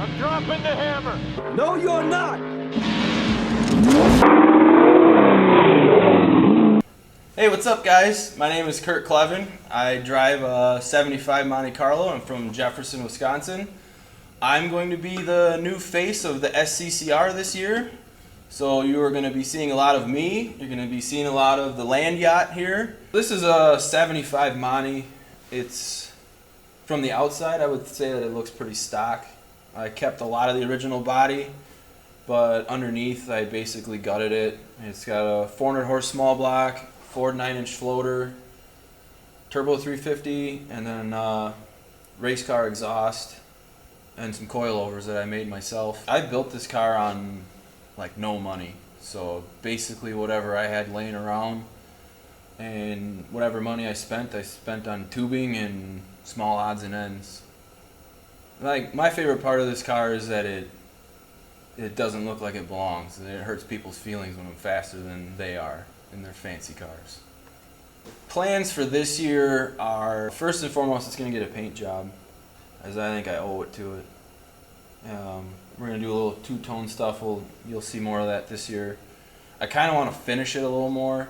I'm dropping the hammer. No, you're not. Hey, what's up, guys? My name is Kleven. I drive a 75 Monte Carlo. I'm from Jefferson, Wisconsin. I'm going to be the new face of the SCCR this year. So you are going to be seeing a lot of me. You're going to be seeing a lot of the land yacht here. This is a 75 Monte. It's, from the outside, I would say that it looks pretty stock. I kept a lot of the original body, but underneath I basically gutted it. It's got a 400 horse small block, Ford 9-inch floater, turbo 350, and then race car exhaust and some coilovers that I made myself. I built this car on like no money, so basically whatever I had laying around, and whatever money I spent on tubing and small odds and ends. Like, my favorite part of this car is that it doesn't look like it belongs, and it hurts people's feelings when I'm faster than they are in their fancy cars. Plans for this year are, first and foremost, it's going to get a paint job, as I think I owe it to it. We're going to do a little two-tone stuff. You'll see more of that this year. I kind of want to finish it a little more,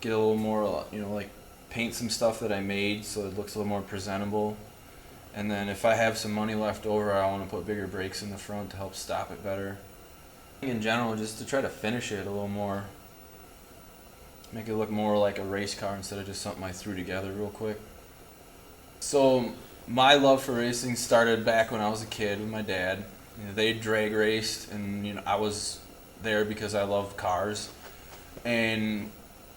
get a little more, like paint some stuff that I made so it looks a little more presentable. And then if I have some money left over, I want to put bigger brakes in the front to help stop it better. In general, just to try to finish it a little more. Make it look more like a race car instead of just something I threw together real quick. So my love for racing started back when I was a kid with my dad. They drag raced, and I was there because I love cars. And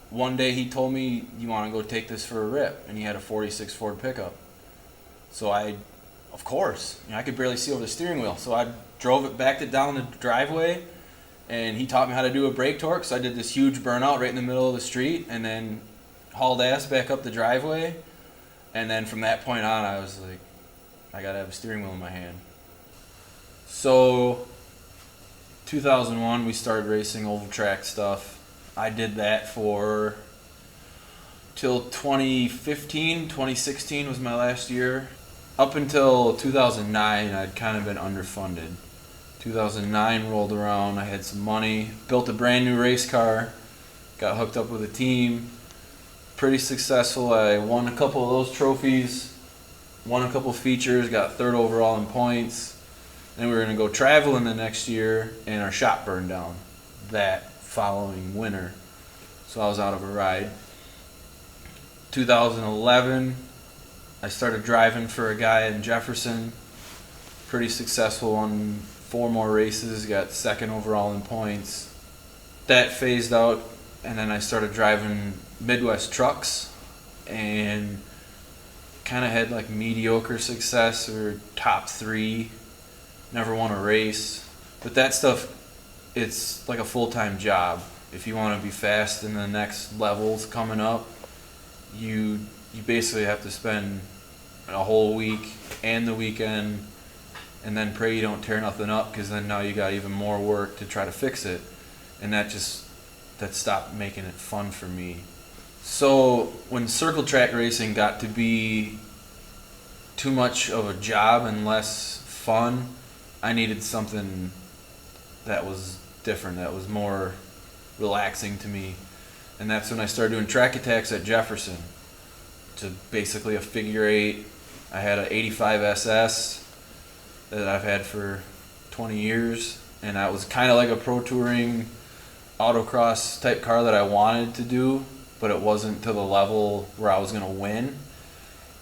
one day he told me, "You want to go take this for a rip?" And he had a 46 Ford pickup. So of course, I could barely see over the steering wheel. So I drove it, backed it down the driveway, and he taught me how to do a brake torque. So I did this huge burnout right in the middle of the street, and then hauled ass back up the driveway. And then from that point on, I was like, I gotta have a steering wheel in my hand. So 2001, we started racing oval track stuff. I did that for till 2015, 2016 was my last year. Up until 2009, I'd kind of been underfunded. 2009 rolled around, I had some money, built a brand new race car, got hooked up with a team, pretty successful. I won a couple of those trophies, won a couple features, got third overall in points. Then we were gonna go traveling the next year, and our shop burned down that following winter. So I was out of a ride. 2011, I started driving for a guy in Jefferson. Pretty successful, won 4 more races, got second overall in points. That phased out, and then I started driving Midwest trucks, and kind of had like mediocre success or top 3. Never won a race. But that stuff, it's like a full-time job. If you want to be fast in the next levels coming up, you basically have to spend a whole week and the weekend, and then pray you don't tear nothing up, because then now you got even more work to try to fix it. And that stopped making it fun for me. So when circle track racing got to be too much of a job and less fun, I needed something that was different, that was more relaxing to me. And that's when I started doing track attacks at Jefferson. To basically a figure 8. I had an 85 SS that I've had for 20 years, and that was kind of like a pro touring autocross type car that I wanted to do, but it wasn't to the level where I was going to win.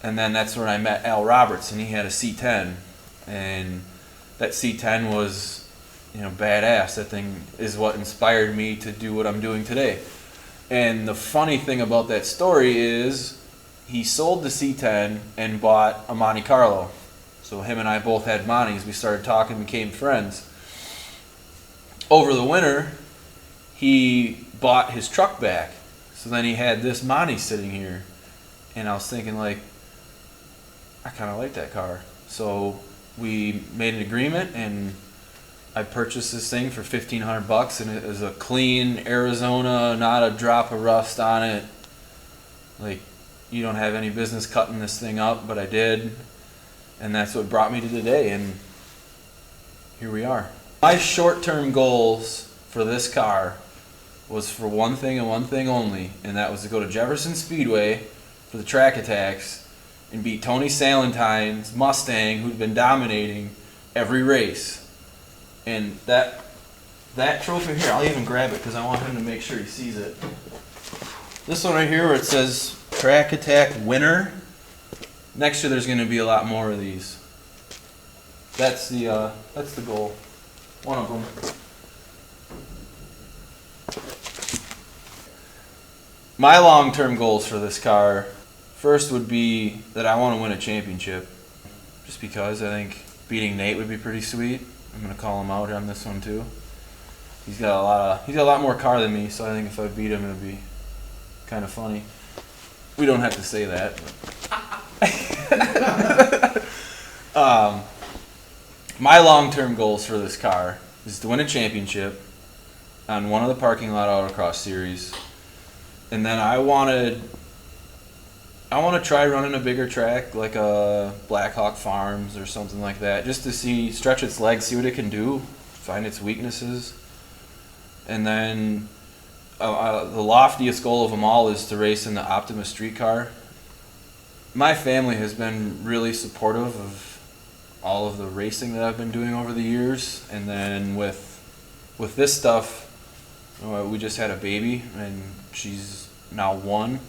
And then that's when I met Al Roberts, and he had a C10, and that C10 was, badass. That thing is what inspired me to do what I'm doing today. And the funny thing about that story is he sold the C10 and bought a Monte Carlo. So him and I both had Montes. We started talking, became friends. Over the winter, he bought his truck back. So then he had this Monte sitting here. And I was thinking, like, I kind of like that car. So we made an agreement, and I purchased this thing for $1,500, and it was a clean Arizona, not a drop of rust on it. Like, you don't have any business cutting this thing up, but I did. And that's what brought me to today. And here we are. My short-term goals for this car was for one thing and one thing only, and that was to go to Jefferson Speedway for the track attacks and beat Tony Salentine's Mustang, who'd been dominating every race. And that trophy here, I'll even grab it because I want him to make sure he sees it. This one right here where it says track attack winner. Next year there's going to be a lot more of these. That's the goal. One of them. My long-term goals for this car, first would be that I want to win a championship. Just because I think beating Nate would be pretty sweet. I'm gonna call him out on this one too. He's got a lot more car than me, so I think if I beat him, it'd be kind of funny. We don't have to say that. My long-term goals for this car is to win a championship on one of the parking lot autocross series, and then I want to try running a bigger track like a Blackhawk Farms or something like that, just to stretch its legs, see what it can do, find its weaknesses. And then the loftiest goal of them all is to race in the Optima Street Car. My family has been really supportive of all of the racing that I've been doing over the years, and then with this stuff, we just had a baby and she's now 1.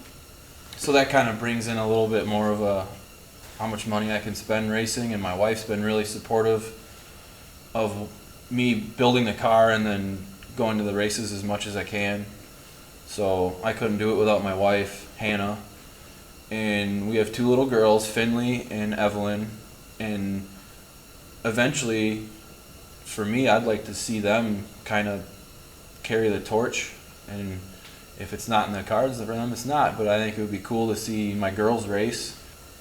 So that kind of brings in a little bit more of how much money I can spend racing, and my wife's been really supportive of me building the car and then going to the races as much as I can. So I couldn't do it without my wife, Hannah. And we have 2 little girls, Finley and Evelyn, and eventually, for me, I'd like to see them kind of carry the torch, and if it's not in the cards for them, it's not, but I think it would be cool to see my girls race.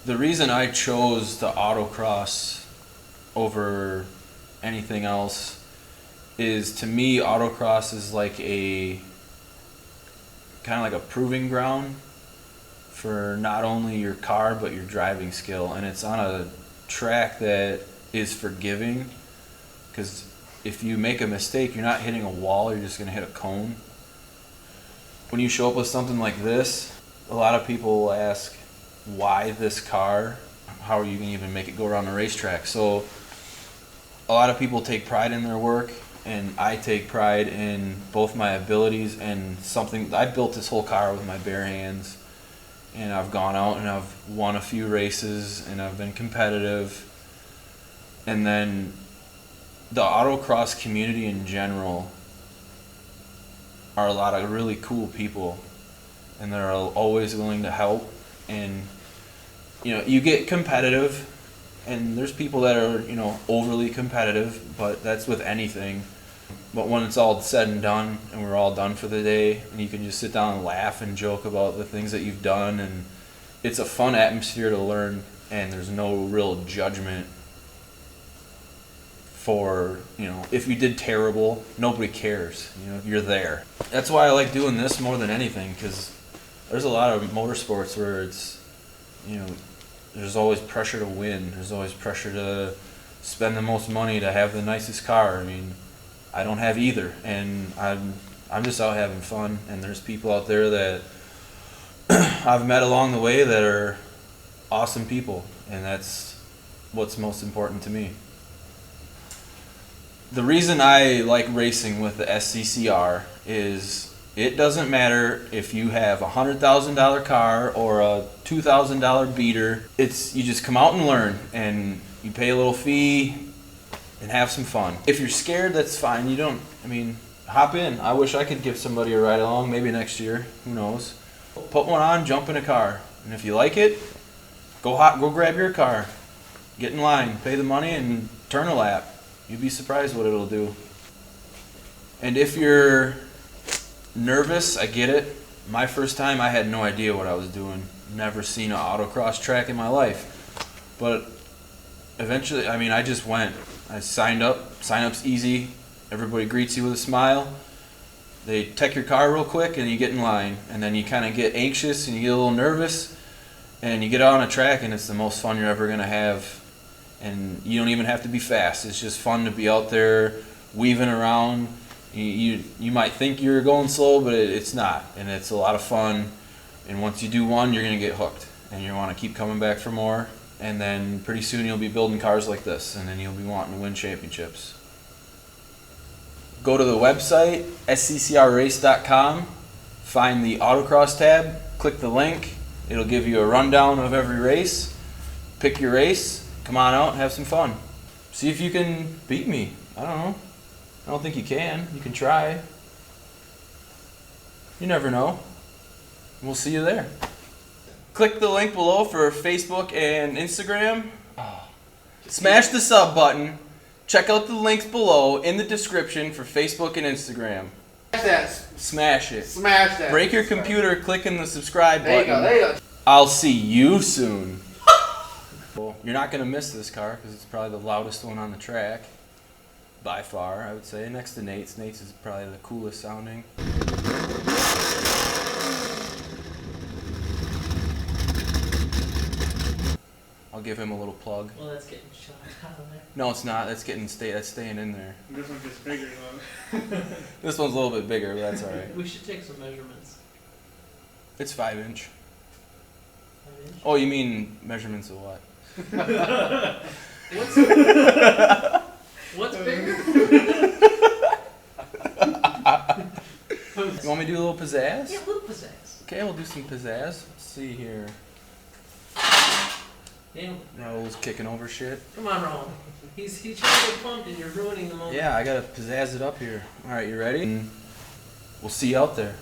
The reason I chose the autocross over anything else is, to me, autocross is like a proving ground for not only your car but your driving skill, and it's on a track that is forgiving, because if you make a mistake, you're not hitting a wall, you're just going to hit a cone. When you show up with something like this, a lot of people will ask, why this car? How are you going to even make it go around the racetrack? So a lot of people take pride in their work, and I take pride in both my abilities and something. I built this whole car with my bare hands, and I've gone out and I've won a few races and I've been competitive. And then the autocross community in general are a lot of really cool people, and they're always willing to help. And you get competitive, and there's people that are overly competitive, but that's with anything. But when it's all said and done and we're all done for the day, and you can just sit down and laugh and joke about the things that you've done, and it's a fun atmosphere to learn, and there's no real judgment for, if you did terrible, nobody cares. You're there. That's why I like doing this more than anything, because there's a lot of motorsports where it's, there's always pressure to win. There's always pressure to spend the most money, to have the nicest car. I mean, I don't have either, and I'm just out having fun, and there's people out there that I've met along the way that are awesome people, and that's what's most important to me. The reason I like racing with the SCCR is it doesn't matter if you have a $100,000 car or a $2,000 beater. You just come out and learn, and you pay a little fee and have some fun. If you're scared, that's fine. Hop in. I wish I could give somebody a ride along, maybe next year, who knows. Put one on, jump in a car, and if you like it, go grab your car, get in line, pay the money, and turn a lap. You'd be surprised what it'll do. And if you're nervous, I get it. My first time, I had no idea what I was doing. Never seen an autocross track in my life. But eventually, I just went. I signed up. Sign-up's easy. Everybody greets you with a smile. They check your car real quick, and you get in line. And then you kind of get anxious, and you get a little nervous. And you get out on a track, and it's the most fun you're ever going to have And you don't even have to be fast. It's just fun to be out there weaving around. You might think you're going slow, but it's not. And it's a lot of fun. And once you do one, you're going to get hooked. And you want to keep coming back for more. And then pretty soon you'll be building cars like this. And then you'll be wanting to win championships. Go to the website, SCCRrace.com. Find the Autocross tab. Click the link. It'll give you a rundown of every race. Pick your race. Come on out and have some fun. See if you can beat me. I don't know. I don't think you can. You can try. You never know. We'll see you there. Click the link below for Facebook and Instagram. Smash the sub button. Check out the links below in the description for Facebook and Instagram. Smash it. Smash that. Break your computer clicking the subscribe button. There you go. I'll see you soon. You're not going to miss this car because it's probably the loudest one on the track. By far, I would say. Next to Nate's. Nate's is probably the coolest sounding. I'll give him a little plug. Well, that's getting shot out of there. No, it's not. That's staying in there. This one gets bigger though. This one's a little bit bigger, but that's alright. We should take some measurements. It's 5-inch. 5 inch? Oh, you mean measurements of what? What's bigger? You want me to do a little pizzazz? Yeah, a little pizzazz. Okay, we'll do some pizzazz. Let's see here. Damn. Raul's kicking over shit. Come on, Raul. He's trying to get pumped and you're ruining the moment. Yeah, I gotta pizzazz it up here. Alright, you ready? We'll see you out there.